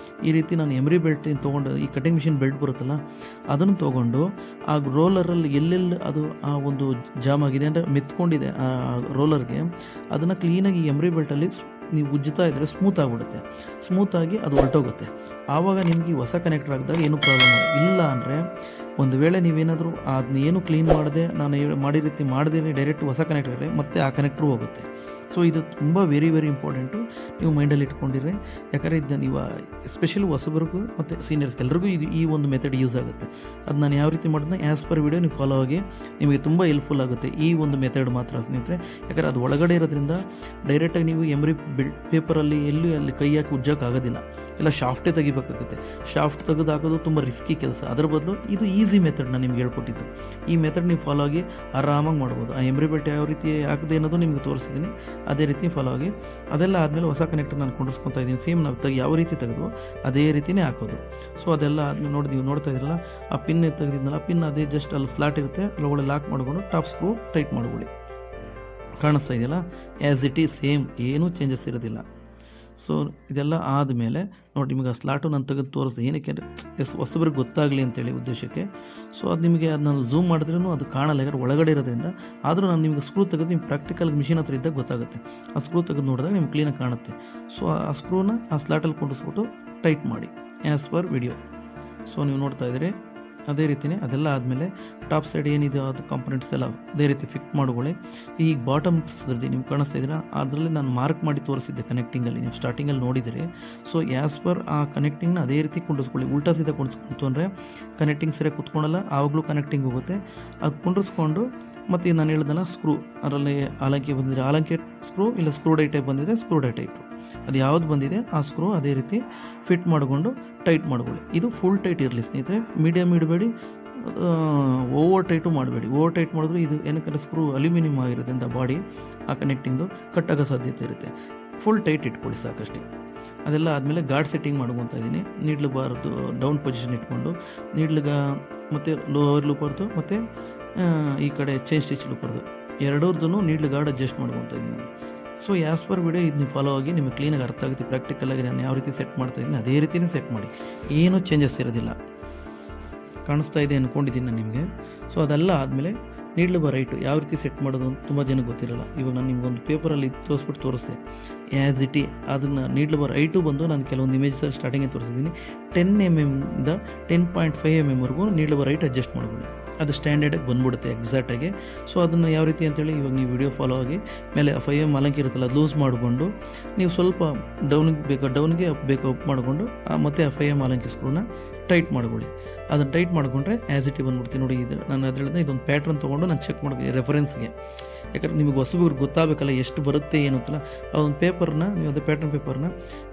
ಈ ರೀತಿ ನಾನು ಎಮ್ರಿ ಬೆಲ್ಟ್ ತೊಗೊಂಡು, ಈ ಕಟಿಂಗ್ ಮಿಷಿನ್ ಬೆಲ್ಟ್ ಬರುತ್ತಲ್ಲ ಅದನ್ನು ತೊಗೊಂಡು ಆ ರೋಲರಲ್ಲಿ ಎಲ್ಲೆಲ್ಲಿ ಅದು ಆ ಒಂದು ಜಾಮ್ ಆಗಿದೆ ಅಂದರೆ ಮೆತ್ಕೊಂಡಿದೆ ಆ ರೋಲರ್ಗೆ, ಅದನ್ನು ಕ್ಲೀನಾಗಿ ಎಮ್ರಿ ಬೆಲ್ಟಲ್ಲಿ ನೀವು ಉಜ್ಜುತ್ತಾ ಇದ್ದರೆ ಸ್ಮೂತ್ ಆಗಿಬಿಡುತ್ತೆ. ಸ್ಮೂತಾಗಿ ಅದು ಹೊರಟೋಗುತ್ತೆ. ಆವಾಗ ನಿಮಗೆ ಹೊಸ ಕನೆಕ್ಟರ್ ಹಾಕಿದಾಗ ಏನೂ ಪ್ರಾಬ್ಲಮ್ ಇಲ್ಲ. ಅಂದರೆ ಒಂದು ವೇಳೆ ನೀವೇನಾದರೂ ಅದನ್ನ ಏನು ಕ್ಲೀನ್ ಮಾಡದೆ ನಾನು ಮಾಡಿ ರೀತಿ ಮಾಡದೇ ಡೈರೆಕ್ಟ್ ಹೊಸ ಕನೆಕ್ಟರ್ ಮತ್ತೆ ಆ ಕನೆಕ್ಟ್ರು ಹೋಗುತ್ತೆ. ಸೊ ಇದು ತುಂಬ ವೆರಿ ಇಂಪಾರ್ಟೆಂಟು, ನೀವು ಮೈಂಡಲ್ಲಿ ಇಟ್ಕೊಂಡಿರಿ. ಯಾಕಂದರೆ ಇದನ್ನ ನೀವು ಎಸ್ಪೆಷಲಿ ಹೊಸಬರಿಗೂ ಮತ್ತು ಸೀನಿಯರ್ಸ್ಗೆ ಎಲ್ರಿಗೂ ಈ ಒಂದು ಮೆಥಡ್ ಯೂಸ್ ಆಗುತ್ತೆ. ಅದು ನಾನು ಯಾವ ರೀತಿ ಮಾಡೋದನ್ನ ಆ್ಯಸ್ ಪರ್ ವಿಡಿಯೋ ನೀವು ಫಾಲೋ ಆಗಿ ನಿಮಗೆ ತುಂಬ ಹೆಲ್ಪ್ಫುಲ್ ಆಗುತ್ತೆ ಈ ಒಂದು ಮೆಥಡ್ ಮಾತ್ರ ಸ್ನೇಹಿತರೆ. ಯಾಕಂದರೆ ಅದು ಒಳಗಡೆ ಇರೋದ್ರಿಂದ ಡೈರೆಕ್ಟಾಗಿ ನೀವು ಎಮ್ರಿ ಪೇಪರಲ್ಲಿ ಅಲ್ಲಿ ಕೈ ಹಾಕಿ ಉಜ್ಜೋಕ್ಕಾಗೋದಿಲ್ಲ, ಎಲ್ಲ ಶಾಫ್ಟೇ ತೆಗಿಬೇಕಾಗುತ್ತೆ. ಶಾಫ್ಟ್ ತೆಗೆದು ಹಾಕೋದು ತುಂಬ ರಿಸ್ಕಿ ಕೆಲಸ. ಅದರ ಬದಲು ಇದು ಈಸಿ ಮೆಥಡ್ ನಾನು ನಿಮ್ಗೆ ಹೇಳ್ಕೊಟ್ಟಿದ್ದು. ಈ ಮೆಥಡ್ ನೀವು ಫಾಲೋ ಆಗಿ ಆರಾಮಾಗಿ ಮಾಡ್ಬೋದು. ಆ ಎಮ್ರಿ ಬೆಲ್ಟ್ ಯಾವ ರೀತಿ ಹಾಕಿದೆ ಅನ್ನೋದು ನಿಮ್ಗೆ ತೋರಿಸಿದ್ದೀನಿ, ಅದೇ ರೀತಿ ಫಾಲೋ ಆಗಿ. ಅದೆಲ್ಲ ಆದಮೇಲೆ ಹೊಸ ಕನೆಕ್ಟರ್ ನಾನು ಕೊಂಡಿಸ್ಕೊತಾ ಇದ್ದೀನಿ. ಸೇಮ್ ನಾವು ಯಾವ ರೀತಿ ತೆಗೆದು ಅದೇ ರೀತಿಯೇ ಹಾಕೋದು. ಸೊ ಅದೆಲ್ಲ ಆದಮೇಲೆ ನೋಡಿ ನೀವು ನೋಡ್ತಾ ಇದ್ದೀರಲ್ಲ, ಆ ಪಿನ್ ತೆಗೆದಿದ್ನಲ್ಲ, ಪಿನ್ ಅದೇ ಜಸ್ಟ್ ಅಲ್ಲಿ ಸ್ಲಾಟ್ ಇರುತ್ತೆ, ಅಲ್ಲೊಳಗೆ ಲಾಕ್ ಮಾಡಿಕೊಂಡು ಟಾಪ್ ಸ್ಕ್ರೂ ಟೈಟ್ ಮಾಡ್ಕೊಳ್ಳಿ. ಕಾಣಿಸ್ತಾ ಇದೆಯಲ್ಲ, ಆ್ಯಸ್ ಇಟ್ ಈಸ್ ಸೇಮ್, ಏನೂ ಚೇಂಜಸ್ ಇರೋದಿಲ್ಲ. ಸೊ ಇದೆಲ್ಲ ಆದಮೇಲೆ ನೋಡಿ ನಿಮಗೆ ಆ ಸ್ಲಾಟು ನಾನು ತೆಗೆದು ತೋರಿಸ್ದೆ, ಏನಕ್ಕೆ ಅಂದರೆ ಹೊಸಬ್ರಿಗೆ ಗೊತ್ತಾಗಲಿ ಅಂತೇಳಿ ಉದ್ದೇಶಕ್ಕೆ. ಸೊ ಅದು ನಿಮಗೆ ಅದು ನಾನು ಝೂಮ್ ಮಾಡಿದ್ರೂ ಅದು ಕಾಣಲ್ಲ, ಯಾಕಂದ್ರೆ ಒಳಗಡೆ ಇರೋದ್ರಿಂದ. ಆದರೂ ನಾನು ನಿಮಗೆ ಸ್ಕ್ರೂ ತೆಗೆದು ನಿಮ್ಮ ಪ್ರಾಕ್ಟಿಕಲ್ ಮಿಷಿನ್ ಹತ್ರ ಇದ್ದಾಗ ಗೊತ್ತಾಗುತ್ತೆ. ಆ ಸ್ಕ್ರೂ ತೆಗೆದು ನೋಡಿದಾಗ ನಿಮ್ಗೆ ಕ್ಲೀನಾಗಿ ಕಾಣುತ್ತೆ. ಸೊ ಆ ಸ್ಕ್ರೂನ ಆ ಸ್ಲಾಟಲ್ಲಿ ಕೊಂಡಿಸ್ಬಿಟ್ಟು ಟೈಟ್ ಮಾಡಿ ಆ್ಯಸ್ ಪರ್ ವಿಡಿಯೋ. ಸೊ ನೀವು ನೋಡ್ತಾ ಇದ್ದೀರಿ ಅದೇ ರೀತಿಯೇ. ಅದೆಲ್ಲ ಆದಮೇಲೆ ಟಾಪ್ ಸೈಡ್ ಏನಿದೆ ಅದು ಕಾಂಪೊನೆಂಟ್ಸ್ ಎಲ್ಲ ಅದೇ ರೀತಿ ಫಿಟ್ ಮಾಡ್ಕೊಳ್ಳಿ. ಈಗ ಬಾಟಮ್ಸ್ದ್ರದ್ದು ನೀವು ಕಾಣಿಸ್ತಾ ಇದ್ದೀರಾ, ಅದರಲ್ಲಿ ನಾನು ಮಾರ್ಕ್ ಮಾಡಿ ತೋರಿಸಿದ್ದೆ ಕನೆಕ್ಟಿಂಗಲ್ಲಿ, ನೀವು ಸ್ಟಾರ್ಟಿಂಗಲ್ಲಿ ನೋಡಿದಿರಿ. ಸೊ ಆ್ಯಸ್ ಪರ್ ಆ ಕನೆಕ್ಟಿಂಗ್ನ ಅದೇ ರೀತಿ ಕುಂಡಿಸ್ಕೊಳ್ಳಿ. ಉಲ್ಟಾ ಸೀದಾ ಕುಂಡಿಸ್ಕೊಂತು ಅಂದರೆ ಕನೆಕ್ಟಿಂಗ್ ಸರಿಯಾಗಿ ಕುತ್ಕೊಳ್ಳಲ್ಲ, ಆವಾಗಲೂ ಕನೆಕ್ಟಿಂಗ್ ಹೋಗುತ್ತೆ. ಅದು ಕುಂಡಿಸ್ಕೊಂಡು ಮತ್ತು ನಾನು ಹೇಳಿದ್ನಲ್ಲ ಸ್ಕ್ರೂ, ಅದರಲ್ಲಿ ಆಲಂಕಿ ಬಂದಿದೆ ಆಲಂಕಿ ಸ್ಕ್ರೂ, ಇಲ್ಲ ಸ್ಕ್ರೂ ಡೈ ಟೈಪ್ ಬಂದಿದೆ ಸ್ಕ್ರೂ ಡೈ ಟೈಪು, ಅದು ಯಾವುದು ಬಂದಿದೆ ಆ ಸ್ಕ್ರೂ ಅದೇ ರೀತಿ ಫಿಟ್ ಮಾಡಿಕೊಂಡು ಟೈಟ್ ಮಾಡ್ಕೊಳ್ಳಿ. ಇದು ಫುಲ್ ಟೈಟ್ ಇರಲಿ ಸ್ನೇಹಿತರೆ, ಮೀಡಿಯಮ್ ಇಡಬೇಡಿ, ಓವರ್ ಟೈಟು ಮಾಡಬೇಡಿ. ಓವರ್ ಟೈಟ್ ಮಾಡಿದ್ರೆ ಇದು ಏನಕ್ಕೆ ಸ್ಕ್ರೂ ಅಲ್ಯೂಮಿನಿಯಂ ಆಗಿರೋದ್ರಿಂದ ಬಾಡಿ ಆ ಕನೆಕ್ಟಿಂಗ್ದು ಕಟ್ಟಾಗೋ ಸಾಧ್ಯತೆ ಇರುತ್ತೆ. ಫುಲ್ ಟೈಟ್ ಇಟ್ಕೊಳ್ಳಿ ಸಾಕಷ್ಟೇ. ಅದೆಲ್ಲ ಆದಮೇಲೆ ಗಾರ್ಡ್ ಸೆಟ್ಟಿಂಗ್ ಮಾಡ್ಕೊತಾ ಇದ್ದೀನಿ. ನೀಡ್ಲು ಬಾರ್ದು ಡೌನ್ ಪೊಸಿಷನ್ ಇಟ್ಕೊಂಡು ನೀಡ್ಲಿಗೆ ಮತ್ತು ಲೋವರ್ ಲೂಪರ್ದು ಮತ್ತು ಈ ಕಡೆ ಚೈನ್ ಸ್ಟಿಚ್ ಲೂಪರ್ದು ಎರಡರದ್ದು ನೀಡ್ಲು ಗಾರ್ಡ್ ಅಡ್ಜಸ್ಟ್ ಮಾಡ್ಕೊತಾ ಇದ್ದೀನಿ ನಾನು. ಸೊ ಆ್ಯಸ್ ಪರ್ ವಿಡಿಯೋ ಇದು ನೀವು ಫಾಲೋ ಆಗಿ ನಿಮಗೆ ಕ್ಲೀನಾಗಿ ಅರ್ಥ ಆಗುತ್ತೆ. ಪ್ರಾಕ್ಟಿಕಲಾಗಿ ನಾನು ಯಾವ ರೀತಿ ಸೆಟ್ ಮಾಡ್ತಾಯಿದ್ದೀನಿ ಅದೇ ರೀತಿಯೇ ಸೆಟ್ ಮಾಡಿ, ಏನೂ ಚೇಂಜಸ್ ಇರೋದಿಲ್ಲ. ಕಾಣಿಸ್ತಾ ಇದೆ ಅಂದ್ಕೊಂಡಿದ್ದೀನಿ ನಾನು ನಿಮಗೆ. ಸೊ ಅದೆಲ್ಲ ಆದಮೇಲೆ ನೀಡ್ಲು ಬಾರ್ ರೈಟು ಯಾವ ರೀತಿ ಸೆಟ್ ಮಾಡೋದು ಅಂತ ತುಂಬ ಜನಕ್ಕೆ ಗೊತ್ತಿರಲ್ಲ. ಇವಾಗ ನಾನು ನಿಮ್ಗೊಂದು ಪೇಪರಲ್ಲಿ ತೋರಿಸ್ದೆ ಆ್ಯಸ್ ಇಟ್ ಅದನ್ನು ನೀಡ್ಲು ಬಾರ್ ಐಟು ಬಂದು ನಾನು ಕೆಲವೊಂದು ಇಮೇಜ್ ಸ್ಟಾರ್ಟಿಂಗೇ ತೋರಿಸಿದ್ದೀನಿ. 10 mm ಇಂದ 10.5 mm ವರೆಗೂ ನೀಡ್ಲು ಬಾರ್ ರೈಟ್ ಅಡ್ಜಸ್ಟ್ ಮಾಡ್ಕೊಳ್ಳಿ. ಅದು ಸ್ಟ್ಯಾಂಡರ್ಡಾಗಿ ಬಂದ್ಬಿಡುತ್ತೆ ಎಕ್ಸಾಕ್ಟಾಗಿ. ಸೊ ಅದನ್ನು ಯಾವ ರೀತಿ ಅಂತೇಳಿ ಇವಾಗ ನೀವು ವಿಡಿಯೋ ಫಾಲೋ ಆಗಿ ಮೇಲೆ 5mm ಅಲಂಕಿ ಇರುತ್ತಲ್ಲ ಅದು ಲೂಸ್ ಮಾಡಿಕೊಂಡು ನೀವು ಸ್ವಲ್ಪ ಡೌನ್ಗೆ ಅಪ್ ಮಾಡಿಕೊಂಡು ಮತ್ತು 5mm ಅಲಂಕಿ ಸ್ಕ್ರೂನ ಟೈಟ್ ಮಾಡ್ಕೊಳ್ಳಿ. ಅದನ್ನು ಟೈಟ್ ಮಾಡಿಕೊಂಡ್ರೆ ಆ್ಯಸ್ ಇಟ್ ಬಂದ್ಬಿಡ್ತೀನಿ ನೋಡಿ. ಇದು ನಾನು ಅದು ಹೇಳಿದ್ರೆ ಇದೊಂದು ಪ್ಯಾಟ್ರನ್ ತೊಗೊಂಡು ನಾನು ಚೆಕ್ ಮಾಡ್ತೀನಿ ರೆಫರೆನ್ಸ್ಗೆ. ಯಾಕಂದರೆ ನಿಮಗೆ ಹೊಸಬ್ರಿಗೆ ಗೊತ್ತಾಗಬೇಕಲ್ಲ ಎಷ್ಟು ಬರುತ್ತೆ ಏನು ಅಂತಲ್ಲ. ಅದೊಂದು ಪೇಪರ್ನ ನೀವು ಅದು ಪ್ಯಾಟ್ರನ್ ಪೇಪರ್ನ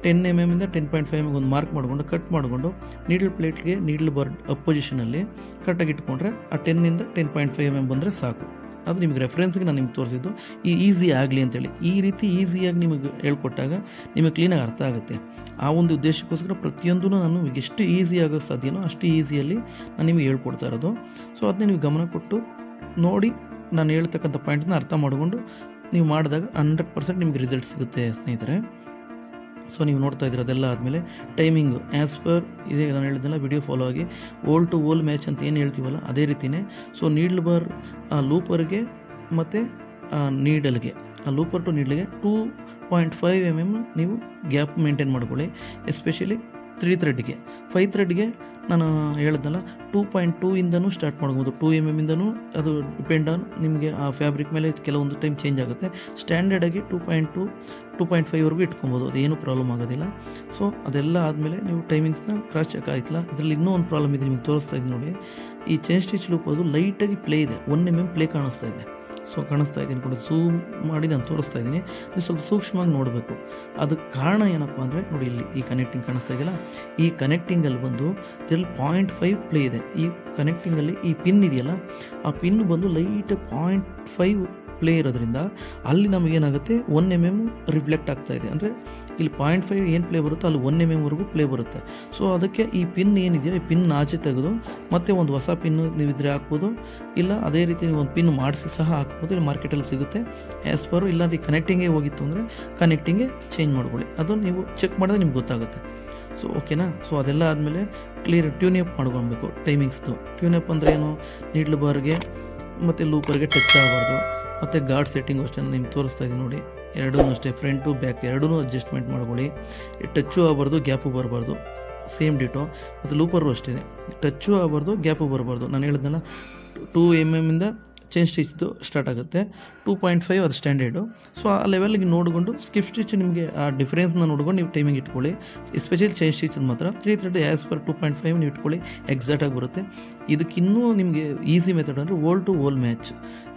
10mm ಇಂದ 10.5mm ಒಂದು ಮಾರ್ಕ್ ಮಾಡಿಕೊಂಡು ಕಟ್ ಮಾಡಿಕೊಂಡು ನೀಡಲ್ ಪ್ಲೇಟ್ಗೆ ನೀಡಲ್ ಬಾರ್ ಅಪ್ ಪೊಸಿಷನಲ್ಲಿ ಕರೆಕ್ಟಾಗಿ ಇಟ್ಕೊಂಡ್ರೆ ಆ 10ಇಂದ 10.5mm ಬಂದರೆ ಸಾಕು. ಅದು ನಿಮಗೆ ರೆಫರೆನ್ಸ್ಗೆ ನಾನು ನಿಮ್ಗೆ ತೋರಿಸಿದ್ದು ಈಸಿ ಆಗಲಿ ಅಂತೇಳಿ. ಈ ರೀತಿ ಈಸಿಯಾಗಿ ನಿಮಗೆ ಹೇಳ್ಕೊಟ್ಟಾಗ ನಿಮಗೆ ಕ್ಲೀನಾಗಿ ಅರ್ಥ ಆಗುತ್ತೆ. ಆ ಒಂದು ಉದ್ದೇಶಕ್ಕೋಸ್ಕರ ಪ್ರತಿಯೊಂದೂ ನಾನು ಎಷ್ಟು ಈಸಿ ಆಗೋ ಸಾಧ್ಯನೋ ಅಷ್ಟು ಈಸಿಯಲ್ಲಿ ನಾನು ನಿಮಗೆ ಹೇಳ್ಕೊಡ್ತಾ ಇರೋದು. ಸೊ ಅದನ್ನ ನೀವು ಗಮನ ಕೊಟ್ಟು ನೋಡಿ ನಾನು ಹೇಳ್ತಕ್ಕಂಥ ಪಾಯಿಂಟ್ನ ಅರ್ಥ ಮಾಡಿಕೊಂಡು ನೀವು ಮಾಡಿದಾಗ 100% ನಿಮಗೆ ರಿಸಲ್ಟ್ ಸಿಗುತ್ತೆ ಸ್ನೇಹಿತರೆ. ಸೊ ನೀವು ನೋಡ್ತಾ ಇದ್ದೀರ ಅದೆಲ್ಲ ಆದಮೇಲೆ ಟೈಮಿಂಗು ಆ್ಯಸ್ ಪರ್ ಇದೇ ನಾನು ಹೇಳಿದ್ನಲ್ಲ ವಿಡಿಯೋ ಫಾಲೋ ಆಗಿ ಓಲ್ ಟು ಓಲ್ ಮ್ಯಾಚ್ ಅಂತ ಏನು ಹೇಳ್ತೀವಲ್ಲ ಅದೇ ರೀತಿಯೇ. ಸೊ ನೀಡ್ಲ್ ಬಾರ್ ಲೂಪರ್ಗೆ ಮತ್ತು ನೀಡಲ್ಗೆ ಲೂಪರ್ ಟು ನೀಡ್ಲ್ಗೆ 2.5mm ನೀವು ಗ್ಯಾಪ್ ಮೇಂಟೈನ್ ಮಾಡ್ಕೊಳ್ಳಿ. ಎಸ್ಪೆಷಲಿ 3 ಥ್ರೆಡ್ಗೆ 5 ಥ್ರೆಡ್ಗೆ ನಾನು ಹೇಳಿದ್ನಲ್ಲ 2.2 ಇಂದನೂ ಸ್ಟಾರ್ಟ್ ಮಾಡ್ಬೋದು. 2mm ಇಂದನೂ ಅದು ಡಿಪೆಂಡ್ ಆನ್ ನಿಮಗೆ ಆ ಫ್ಯಾಬ್ರಿಕ್ ಮೇಲೆ ಕೆಲವೊಂದು ಟೈಮ್ ಚೇಂಜ್ ಆಗುತ್ತೆ. ಸ್ಟ್ಯಾಂಡರ್ಡಾಗಿ 2.5ವರೆಗೂ ಇಟ್ಕೊಬೋದು, ಅದೇನು ಪ್ರಾಬ್ಲಮ್ ಆಗೋದಿಲ್ಲ. ಸೊ ಅದೆಲ್ಲ ಆದಮೇಲೆ ನೀವು ಟೈಮಿಂಗ್ಸ್ನ ಕ್ರಾಸ್ ಚೆಕ್ ಆಯ್ತಲ್ಲ. ಇದರಲ್ಲಿ ಇನ್ನೂ ಒಂದು ಪ್ರಾಬ್ಲಮ್ ಇದೆ ನಿಮಗೆ ತೋರಿಸ್ತಾ ಇದ್ದೀನಿ ನೋಡಿ. ಈ ಚೈನ್ ಸ್ಟಿಚ್ ಲೂಪ್ ಅದು ಲೈಟಾಗಿ ಪ್ಲೇ ಇದೆ, 1mm ಪ್ಲೇ ಕಾಣಿಸ್ತಾ ಇದೆ. ಸೊ ಕಾಣಿಸ್ತಾ ಇದ್ದೀನಿ ಕೂಡ ಝೂಮ್ ಮಾಡಿ ನಾನು ತೋರಿಸ್ತಾ ಇದ್ದೀನಿ. ನೀವು ಸ್ವಲ್ಪ ಸೂಕ್ಷ್ಮವಾಗಿ ನೋಡಬೇಕು. ಅದಕ್ಕೆ ಕಾರಣ ಏನಪ್ಪ ಅಂದರೆ ನೋಡಿ ಇಲ್ಲಿ ಈ ಕನೆಕ್ಟಿಂಗ್ ಕಾಣಿಸ್ತಾ ಇದೆಯಲ್ಲ, ಈ ಕನೆಕ್ಟಿಂಗಲ್ಲಿ ಬಂದು ಇದರಲ್ಲಿ 0.5 ಪ್ಲೇ ಇದೆ. ಈ ಕನೆಕ್ಟಿಂಗಲ್ಲಿ ಈ ಪಿನ್ ಇದೆಯಲ್ಲ ಆ ಪಿನ್ ಬಂದು ಲೈಟ್ 0.5 ಪ್ಲೇ ಇರೋದ್ರಿಂದ ಅಲ್ಲಿ ನಮಗೇನಾಗುತ್ತೆ 1mm ರಿಫ್ಲೆಕ್ಟ್ ಆಗ್ತಾ ಇದೆ. ಅಂದರೆ ಇಲ್ಲಿ 0.5 ಏನು ಪ್ಲೇ ಬರುತ್ತೋ ಅಲ್ಲಿ 1mmವರೆಗೂ ಪ್ಲೇ ಬರುತ್ತೆ. ಸೊ ಅದಕ್ಕೆ ಈ ಪಿನ್ ಏನಿದೆಯೋ ಈ ಪಿನ್ ಆಚೆ ತೆಗೆದು ಮತ್ತೆ ಒಂದು ಹೊಸ ಪಿನ್ ನೀವಿದ್ರೆ ಹಾಕ್ಬೋದು, ಇಲ್ಲ ಅದೇ ರೀತಿ ನೀವು ಒಂದು ಪಿನ್ ಮಾಡಿಸಿ ಸಹ ಹಾಕ್ಬೋದು. ಇಲ್ಲಿ ಮಾರ್ಕೆಟಲ್ಲಿ ಸಿಗುತ್ತೆ ಆ್ಯಸ್ ಪರ್. ಇಲ್ಲ ಈ ಕನೆಕ್ಟಿಂಗೇ ಹೋಗಿತ್ತು ಅಂದರೆ ಕನೆಕ್ಟಿಂಗೇ ಚೇಂಜ್ ಮಾಡ್ಕೊಳ್ಳಿ. ಅದು ನೀವು ಚೆಕ್ ಮಾಡಿದ್ರೆ ನಿಮ್ಗೆ ಗೊತ್ತಾಗುತ್ತೆ. ಸೊ ಓಕೆನಾ. ಸೊ ಅದೆಲ್ಲ ಆದಮೇಲೆ ಕ್ಲಿಯರ್ ಟ್ಯೂನ್ಅಪ್ ಮಾಡ್ಕೊಳ್ಬೇಕು ಟೈಮಿಂಗ್ಸ್ದು. ಟ್ಯೂನ್ಅಪ್ ಅಂದರೆ ಏನು, ನೀಡ್ಲ್ ಬಾರ್ಗೆ ಮತ್ತು ಲೂಪರ್ಗೆ ಟಚ್ ಆಗಬಾರ್ದು. ಮತ್ತು ಗಾರ್ಡ್ ಸೆಟ್ಟಿಂಗು ಅಷ್ಟೇ ನಿಮ್ಗೆ ತೋರಿಸ್ತಾ ಇದ್ದೀನಿ ನೋಡಿ. ಎರಡೂ ಅಷ್ಟೇ, ಫ್ರಂಟು ಬ್ಯಾಕ್ ಎರಡೂ ಅಡ್ಜಸ್ಟ್ಮೆಂಟ್ ಮಾಡ್ಕೊಳ್ಳಿ. ಟಚ್ಚು ಆಗಬಾರ್ದು, ಗ್ಯಾಪು ಬರಬಾರ್ದು. Same ditto. ಮತ್ತು ಲೂಪರು ಅಷ್ಟೇ, ಟಚ್ಚು ಆಗಬಾರ್ದು, ಗ್ಯಾಪು ಬರಬಾರ್ದು. ನಾನು ಹೇಳಿದ್ನಲ್ಲ 2mm ಇಂದ ಚೈನ್ ಸ್ಟಿಚ್ದು ಸ್ಟಾರ್ಟ್ ಆಗುತ್ತೆ, 2.5 ಅದು ಸ್ಟ್ಯಾಂಡರ್ಡು. ಸೊ ಆ ಲೆವೆಲ್ಗೆ ನೋಡಿಕೊಂಡು ಸ್ಕಿಪ್ ಸ್ಟಿಚ್ ನಿಮಗೆ ಆ ಡಿಫ್ರೆನ್ಸ್ನ ನೋಡ್ಕೊಂಡು ನೀವು ಟೈಮಿಂಗ್ ಇಟ್ಕೊಳ್ಳಿ. ಎಸ್ಪೆಷಲಿ ಚೈನ್ ಸ್ಟಿಚ್ ಮಾತ್ರ 3 ಥ್ರೆಡ್ ಆ್ಯಸ್ ಪರ್ 2.5 ನೀವು ಇಟ್ಕೊಳ್ಳಿ, ಎಕ್ಸಾಕ್ಟಾಗಿ ಬರುತ್ತೆ. ಇದಕ್ಕಿನ್ನೂ ನಿಮಗೆ ಈಸಿ ಮೆಥಡ್ ಅಂದರೆ ಓಲ್ ಟು ಓಲ್ ಮ್ಯಾಚ್.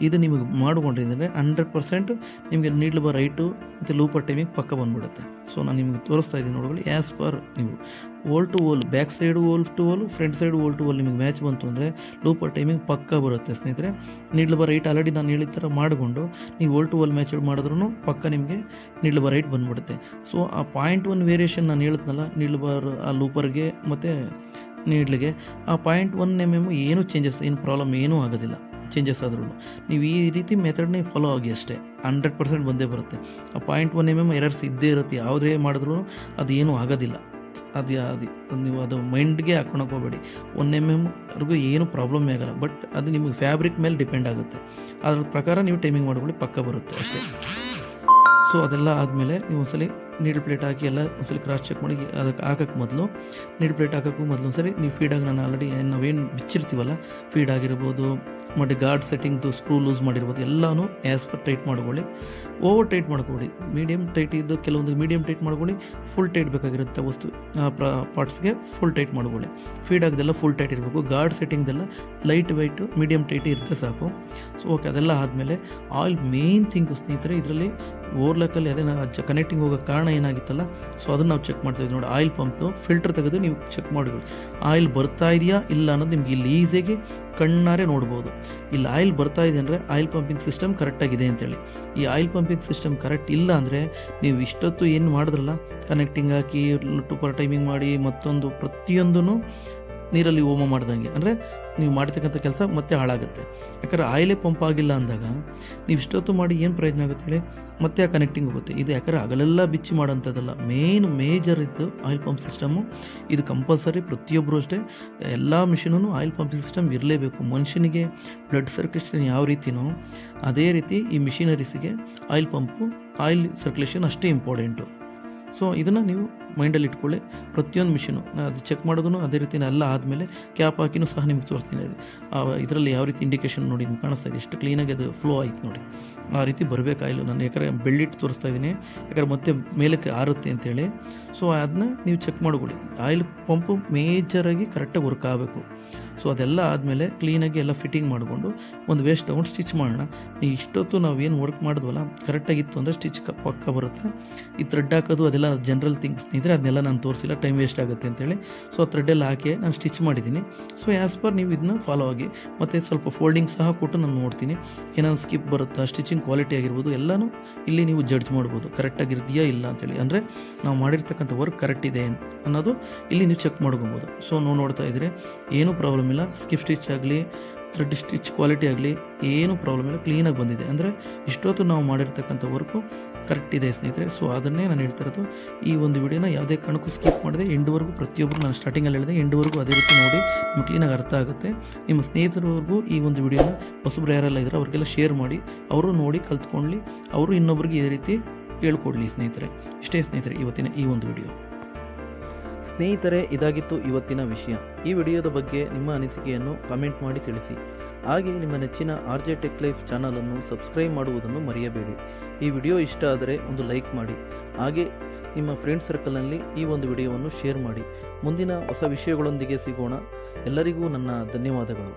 ಇದು ನಿಮಗೆ ಮಾಡಿಕೊಂಡಿದ್ದರೆ 100% ನಿಮಗೆ ನೀಡ್ಲ್ ಬಾರ್ ರೈಟು ಮತ್ತು ಲೂಪರ್ ಟೈಮಿಂಗ್ ಪಕ್ಕ ಬಂದುಬಿಡುತ್ತೆ. ಸೊ ನಾನು ನಿಮಗೆ ತೋರಿಸ್ತಾ ಇದ್ದೀನಿ ನೋಡ್ಕೊಳ್ಳಿ. ಆ್ಯಸ್ ಪರ್ ನೀವು hole to hole, back side hole to hole, front side hole to hole ನಿಮಗೆ ಮ್ಯಾಚ್ ಬಂತು ಅಂದರೆ ಲೂಪರ್ ಟೈಮಿಂಗ್ ಪಕ್ಕ ಬರುತ್ತೆ ಸ್ನೇಹಿತರೆ. ನೀಡ್ಲ್ ಬಾರ್ ರೈಟ್ ಆಲ್ರೆಡಿ ನಾನು ಹೇಳಿದ ಥರ ಮಾಡಿಕೊಂಡು ನೀವು ಓಲ್ ಟು ಓಲ್ ಮ್ಯಾಚ್ ಮಾಡಿದ್ರೂ ಪಕ್ಕ ನಿಮಗೆ ನೀಡ್ಲ್ ಬಾರ್ ರೈಟ್ ಬಂದುಬಿಡುತ್ತೆ. ಸೊ ಆ 0.1 ವೇರಿಯೇಷನ್ ನಾನು ಹೇಳಿದ್ನಲ್ಲ ನೀಡ್ಲ್ ಬಾರ್ ಆ ಲೂಪರ್ಗೆ ಮತ್ತು ನೀಡ್ಲಿಗೆ, ಆ 0.1mm ಏನು ಚೇಂಜಸ್, ಏನು ಪ್ರಾಬ್ಲಮ್ ಏನೂ ಆಗೋದಿಲ್ಲ ಚೇಂಜಸ್ ಆದ್ರೂ. ನೀವು ಈ ರೀತಿ ಮೆಥಡ್ನೇ ಫಾಲೋ ಆಗಿ ಅಷ್ಟೇ 100% ಬಂದೇ ಬರುತ್ತೆ. ಆ 0.1mm ಎರರ್ಸ್ ಇದ್ದೇ ಇರುತ್ತೆ, ಯಾವುದೇ ಮಾಡಿದ್ರೂ ಅದು ಏನೂ ಆಗೋದಿಲ್ಲ. ಅದು ನೀವು ಅದು ಮೈಂಡ್ಗೆ ಹಾಕೊಳಕ್ಕೆ ಹೋಗಬೇಡಿ. 1mmವರೆಗೂ ಏನು ಪ್ರಾಬ್ಲಮ್ಮೇ ಆಗಲ್ಲ. ಬಟ್ ಅದು ನಿಮಗೆ ಫ್ಯಾಬ್ರಿಕ್ ಮೇಲೆ ಡಿಪೆಂಡ್ ಆಗುತ್ತೆ. ಅದ್ರ ಪ್ರಕಾರ ನೀವು ಟೈಮಿಂಗ್ ಮಾಡ್ಕೊಳ್ಳಿ, ಪಕ್ಕ ಬರುತ್ತೆ ಅಷ್ಟೇ. ಸೊ ಅದೆಲ್ಲ ಆದಮೇಲೆ ನೀವು ಒಂದ್ಸಲಿ ನೀಡ್ಲ್ ಪ್ಲೇಟ್ ಹಾಕಿ ಎಲ್ಲ ಒಂದ್ಸಲಿ ಕ್ರಾಸ್ ಚೆಕ್ ಮಾಡಿ. ಅದಕ್ಕೆ ಹಾಕೋಕ್ಕೆ ಮೊದಲು ನೀಡ್ಲ್ ಪ್ಲೇಟ್ ಹಾಕೋಕ್ಕೂ ಮೊದಲು ಒಂದ್ಸರಿ ನೀವು ಫೀಡಾಗಿ ನಾನು ಆಲ್ರೆಡಿ ನಾವೇನು ಬಿಚ್ಚಿರ್ತೀವಲ್ಲ ಫೀಡ್ ಆಗಿರ್ಬೋದು ಮತ್ತು ಗಾರ್ಡ್ ಸೆಟ್ಟಿಂಗ್ದು ಸ್ಕ್ರೂ ಲೂಸ್ ಮಾಡಿರ್ಬೋದು ಎಲ್ಲನೂ ಆ್ಯಸ್ ಪರ್ ಟೈಟ್ ಮಾಡ್ಕೊಳ್ಳಿ. ಓವರ್ ಟೈಟ್ ಮಾಡ್ಕೊಳ್ಳಿ. ಮೀಡಿಯಮ್ ಟೈಟ್ ಇದ್ದು ಕೆಲವೊಂದು ಮೀಡಿಯಮ್ ಟೈಟ್ ಮಾಡ್ಕೊಳ್ಳಿ, ಫುಲ್ ಟೈಟ್ ಬೇಕಾಗಿರುತ್ತೆ ವಸ್ತು ಪಾರ್ಟ್ಸ್ಗೆ ಫುಲ್ ಟೈಟ್ ಮಾಡ್ಕೊಳ್ಳಿ. ಫೀಡ್ ಆಗದೆಲ್ಲ ಫುಲ್ ಟೈಟ್ ಇರಬೇಕು. ಗಾರ್ಡ್ ಸೆಟ್ಟಿಂಗ್ದೆಲ್ಲ ಲೈಟ್ ವೈಟು ಮೀಡಿಯಮ್ ಟೈಟ್ ಇರುತ್ತೆ ಸಾಕು. ಸೊ ಓಕೆ, ಅದೆಲ್ಲ ಆದಮೇಲೆ ಆಯಿಲ್ ಮೇನ್ ಥಿಂಗ್ ಸ್ನೇಹಿತರೆ. ಇದರಲ್ಲಿ ಓವರ್ಲಾಕಲ್ಲಿ ಅದೇ ಕನೆಕ್ಟಿಂಗ್ ಹೋಗೋ ಕಾರಣ ಏನಾಗಿತ್ತಲ್ಲ, ಸೊ ಅದನ್ನು ನಾವು ಚೆಕ್ ಮಾಡ್ತಾಯಿದ್ವಿ ನೋಡಿ. ಆಯಿಲ್ ಪಂಪ್ದು ಫಿಲ್ಟರ್ ತೆಗೆದು ನೀವು ಚೆಕ್ ಮಾಡಿಕೊಳ್ಳಿ. ಆಯಿಲ್ ಬರ್ತಾ ಇದೆಯಾ ಇಲ್ಲ ಅನ್ನೋದು ನಿಮ್ಗೆ ಇಲ್ಲಿ ಈಸಿಯಾಗಿ ಕಣ್ಣಾರೆ ನೋಡ್ಬೋದು. ಇಲ್ಲಿ ಆಯಿಲ್ ಬರ್ತಾ ಇದೆ ಅಂದರೆ ಆಯಿಲ್ ಪಂಪಿಂಗ್ ಸಿಸ್ಟಮ್ ಕರೆಕ್ಟಾಗಿದೆ ಅಂತೇಳಿ. ಈ ಆಯಿಲ್ ಪಂಪಿಂಗ್ ಸಿಸ್ಟಮ್ ಕರೆಕ್ಟ್ ಇಲ್ಲ ಅಂದರೆ ನೀವು ಇಷ್ಟೊತ್ತು ಏನು ಮಾಡಿದ್ರಲ್ಲ ಕನೆಕ್ಟಿಂಗ್ ಹಾಕಿ ಟೂಪರ್ ಟೈಮಿಂಗ್ ಮಾಡಿ ಮತ್ತೊಂದು ಪ್ರತಿಯೊಂದೂ ನೀರಲ್ಲಿ ಹೋಮ ಮಾಡ್ದಂಗೆ, ಅಂದರೆ ನೀವು ಮಾಡ್ತಕ್ಕಂಥ ಕೆಲಸ ಮತ್ತೆ ಹಾಳಾಗುತ್ತೆ. ಯಾಕಂದರೆ ಆಯಿಲೇ ಪಂಪ್ ಆಗಿಲ್ಲ ಅಂದಾಗ ನೀವು ಇಷ್ಟೊತ್ತು ಮಾಡಿ ಏನು ಪ್ರಯೋಜನ ಆಗುತ್ತೆ ಹೇಳಿ, ಮತ್ತೆ ಆ ಕನೆಕ್ಟಿಂಗ್ ಹೋಗುತ್ತೆ. ಇದು ಯಾಕಂದರೆ ಹಗಲೆಲ್ಲ ಬಿಚ್ಚಿ ಮಾಡೋಂಥದ್ದಲ್ಲ, ಮೇಜರ್ ಇದ್ದು ಆಯಿಲ್ ಪಂಪ್ ಸಿಸ್ಟಮು. ಇದು ಕಂಪಲ್ಸರಿ ಪ್ರತಿಯೊಬ್ಬರು ಅಷ್ಟೇ, ಎಲ್ಲ ಮಿಷಿನೂ ಆಯಿಲ್ ಪಂಪಿಂಗ್ ಸಿಸ್ಟಮ್ ಇರಲೇಬೇಕು. ಮನುಷ್ಯನಿಗೆ ಬ್ಲಡ್ ಸರ್ಕ್ಯುಲೇಷನ್ ಯಾವ ರೀತಿನೋ ಅದೇ ರೀತಿ ಈ ಮಿಷಿನರೀಸಿಗೆ ಆಯಿಲ್ ಪಂಪು ಆಯಿಲ್ ಸರ್ಕ್ಯುಲೇಷನ್ ಅಷ್ಟೇ ಇಂಪಾರ್ಟೆಂಟು. ಸೊ ಇದನ್ನು ನೀವು ಮೈಂಡಲ್ಲಿ ಇಟ್ಕೊಳ್ಳಿ. ಪ್ರತಿಯೊಂದು ಮಿಷಿನು ಅದು ಚೆಕ್ ಮಾಡೋದು ಅದೇ ರೀತಿ ಎಲ್ಲ ಆದಮೇಲೆ ಕ್ಯಾಪ್ ಹಾಕಿನೂ ಸಹ ನಿಮ್ಗೆ ತೋರಿಸ್ತೀನಿ. ಇದರಲ್ಲಿ ಯಾವ ರೀತಿ ಇಂಡಿಕೇಶನ್ ನೋಡಿ ನಿಮ್ಗೆ ಕಾಣಿಸ್ತಾ ಇದೆ, ಎಷ್ಟು ಕ್ಲೀನಾಗಿ ಅದು ಫ್ಲೋ ಆಯ್ತು ನೋಡಿ. ಆ ರೀತಿ ಬರಬೇಕು ಆಯಿಲು. ನಾನು ಯಾಕಂದರೆ ಬೆಳ್ಳಿಟ್ಟು ತೋರಿಸ್ತಾ ಇದ್ದೀನಿ, ಯಾಕಂದರೆ ಮತ್ತೆ ಮೇಲಕ್ಕೆ ಆರುತ್ತೆ ಅಂತೇಳಿ. ಸೊ ಅದನ್ನ ನೀವು ಚೆಕ್ ಮಾಡ್ಕೊಳ್ಳಿ. ಆಯಿಲ್ ಪಂಪು ಮೇಜರಾಗಿ ಕರೆಕ್ಟಾಗಿ ವರ್ಕ್ ಆಗಬೇಕು. ಸೊ ಅದೆಲ್ಲ ಆದಮೇಲೆ ಕ್ಲೀನಾಗಿ ಎಲ್ಲ ಫಿಟ್ಟಿಂಗ್ ಮಾಡಿಕೊಂಡು ಒಂದು ವೇಸ್ಟ್ ತೊಗೊಂಡು ಸ್ಟಿಚ್ ಮಾಡೋಣ. ಇಷ್ಟೊತ್ತು ನಾವು ಏನು ವರ್ಕ್ ಮಾಡಿದ್ವಲ್ಲ ಕರೆಕ್ಟಾಗಿತ್ತು ಅಂದರೆ ಸ್ಟಿಚ್ ಪಕ್ಕ ಬರುತ್ತೆ. ಈ ಥ್ರೆಡ್ ಹಾಕೋದು ಅದೆಲ್ಲ ಜನರಲ್ ಥಿಂಗ್ಸ್ ಇದ್ದರೆ ಅದನ್ನೆಲ್ಲ ನಾನು ತೋರಿಸಿಲ್ಲ, ಟೈಮ್ ವೇಸ್ಟ್ ಆಗುತ್ತೆ ಅಂತೇಳಿ. ಸೊ ಆ ಥ್ರೆಡ್ಡೆಲ್ಲ ಹಾಕಿ ನಾನು ಸ್ಟಿಚ್ ಮಾಡಿದ್ದೀನಿ. ಸೊ ಆ್ಯಸ್ ಪರ್ ನೀವು ಇದನ್ನ ಫಾಲೋ ಆಗಿ, ಮತ್ತು ಸ್ವಲ್ಪ ಫೋಲ್ಡಿಂಗ್ ಸಹ ಕೊಟ್ಟು ನಾನು ನೋಡ್ತೀನಿ ಏನಾದ್ರು ಸ್ಕಿಪ್ ಬರುತ್ತಾ, ಸ್ಟಿಚಿಂಗ್ ಕ್ವಾಲಿಟಿ ಆಗಿರ್ಬೋದು ಎಲ್ಲನೂ ಇಲ್ಲಿ ನೀವು ಜಡ್ಜ್ ಮಾಡ್ಬೋದು, ಕರೆಕ್ಟಾಗಿರ್ದೆಯಾ ಇಲ್ಲ ಅಂತೇಳಿ. ಅಂದರೆ ನಾವು ಮಾಡಿರ್ತಕ್ಕಂಥ ವರ್ಕ್ ಕರೆಕ್ಟ್ ಇದೆ ಅನ್ನೋದು ಇಲ್ಲಿ ನೀವು ಚೆಕ್ ಮಾಡ್ಕೊಬೋದು. ಸೊ ನೋಡ್ತಾ ಇದ್ದೀರಿ ಏನೂ ಪ್ರಾಬ್ಲಮ್ ಇಲ್ಲ. ಸ್ಕಿಪ್ ಸ್ಟಿಚ್ ಆಗಲಿ, ಥ್ರೆಡ್ ಸ್ಟಿಚ್ ಕ್ವಾಲಿಟಿ ಆಗಲಿ ಏನೂ ಪ್ರಾಬ್ಲಮ್ ಇಲ್ಲ, ಕ್ಲೀನಾಗಿ ಬಂದಿದೆ. ಅಂದರೆ ಇಷ್ಟೊತ್ತು ನಾವು ಮಾಡಿರ್ತಕ್ಕಂಥ ವರ್ಕು ಕರೆಕ್ಟ್ ಇದೆ ಸ್ನೇಹಿತರೆ. ಸೊ ಅದನ್ನೇ ನಾನು ಹೇಳ್ತಾ ಇರೋದು. ಈ ಒಂದು ವಿಡಿಯೋನ ಯಾವುದೇ ಕಾರಣಕ್ಕೂ ಸ್ಕಿಪ್ ಮಾಡಿದೆ ಎಂಡ್ವರೆಗೂ ಪ್ರತಿಯೊಬ್ಬರು ನಾನು ಸ್ಟಾರ್ಟಿಂಗಲ್ಲಿ ಹೇಳಿದೆ ಎಂಡ್ವರೆಗೂ ಅದೇ ರೀತಿ ನೋಡಿ, ನಿಮ್ಗೆ ಕ್ಲೀನಾಗಿ ಅರ್ಥ ಆಗುತ್ತೆ. ನಿಮ್ಮ ಸ್ನೇಹಿತರವರೆಗೂ ಈ ಒಂದು ವಿಡಿಯೋನ ಹೊಸಬ್ರು ಯಾರೆಲ್ಲ ಇದ್ದಾರೆ ಅವ್ರಿಗೆಲ್ಲ ಶೇರ್ ಮಾಡಿ, ಅವರು ನೋಡಿ ಕಲ್ತ್ಕೊಳ್ಳಿ, ಅವರು ಇನ್ನೊಬ್ರಿಗೆ ಇದೇ ರೀತಿ ಹೇಳ್ಕೊಡ್ಲಿ ಸ್ನೇಹಿತರೆ. ಇಷ್ಟೇ ಸ್ನೇಹಿತರೆ ಇವತ್ತಿನ ಈ ಒಂದು ವಿಡಿಯೋ. ಸ್ನೇಹಿತರೆ, ಇದಾಗಿತ್ತು ಇವತ್ತಿನ ವಿಷಯ. ಈ ವಿಡಿಯೋದ ಬಗ್ಗೆ ನಿಮ್ಮ ಅನಿಸಿಕೆಯನ್ನು ಕಮೆಂಟ್ ಮಾಡಿ ತಿಳಿಸಿ. ಹಾಗೆ ನಿಮ್ಮ ನೆಚ್ಚಿನ RJ ಟೆಕ್ ಲೈಫ್ ಚಾನಲನ್ನು ಸಬ್ಸ್ಕ್ರೈಬ್ ಮಾಡುವುದನ್ನು ಮರೆಯಬೇಡಿ. ಈ ವಿಡಿಯೋ ಇಷ್ಟ ಆದರೆ ಒಂದು ಲೈಕ್ ಮಾಡಿ. ಹಾಗೆ ನಿಮ್ಮ ಫ್ರೆಂಡ್ ಸರ್ಕಲ್ನಲ್ಲಿ ಈ ಒಂದು ವಿಡಿಯೋವನ್ನು ಶೇರ್ ಮಾಡಿ. ಮುಂದಿನ ಹೊಸ ವಿಷಯಗಳೊಂದಿಗೆ ಸಿಗೋಣ. ಎಲ್ಲರಿಗೂ ನನ್ನ ಧನ್ಯವಾದಗಳು.